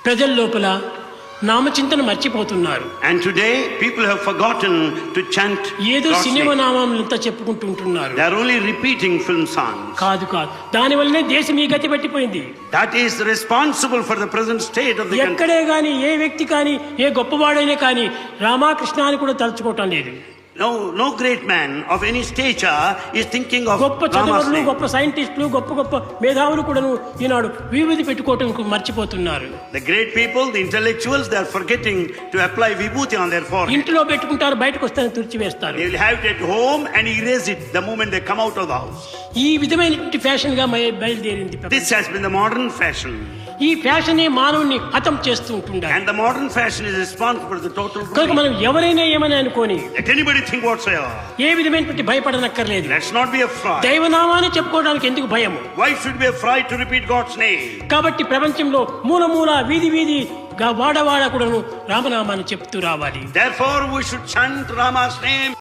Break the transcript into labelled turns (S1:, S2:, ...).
S1: ప్రజల లోపల నామచింతన మర్చిపోతున్నారు.
S2: And today people have forgotten to chant
S1: ఏదో
S2: God's
S1: cinema
S2: name.
S1: నామంతా చెప్పుకుంటుంటున్నారు.
S2: They are only repeating film songs.
S1: కాదు దానివల్లనే దేశం ఈ గతి పట్టిపోయింది.
S2: That is responsible for the present state of the country.
S1: ఎక్కడే గాని ఏ వ్యక్తి కానీ ఏ గొప్పవాడైనా కానీ రామకృష్ణ అని కూడా తలుచుకోవటం లేదు.
S2: No great man of any stature is thinking of
S1: గొప్ప
S2: Rama's
S1: చదువులు,
S2: name.
S1: గొప్ప సైంటిస్టులు, గొప్ప మేధావులు కూడాను ఈనాడు విభూతి పెట్టుకోవటం మర్చిపోతున్నారు.
S2: The great people, the intellectuals, they are forgetting to apply vibhuti on their forehead.
S1: ఇంట్లో పెట్టుకుంటారు, బయటకు వస్తారని తుడిచివేస్తారు.
S2: They will have it at home and erase it the moment they come out of the house.
S1: ఈ విధమైనటువంటి fashion గా బయలుదేరింది.
S2: This has been the modern fashion.
S1: ఈ fashion మానవుని హతం చేస్తూ ఉంటుండాలి.
S2: And the modern fashion is responsible for the total
S1: కనుక
S2: ruin.
S1: మనం ఎవరైనా ఏమని అనుకోని
S2: Let anybody think whatsoever.
S1: ఏ విధమైనటువంటి భయపడనక్కర్లేదు.
S2: Let's not be afraid.
S1: దైవనామాన్ని చెప్పుకోవడానికి ఎందుకు భయము?
S2: Why should we be afraid to repeat God's name?
S1: కాబట్టి ప్రపంచంలో మూల వీధి వాడవాడ కూడాను రామనామాన్ని చెప్తూ రావాలి.
S2: Therefore we should chant Rama's name.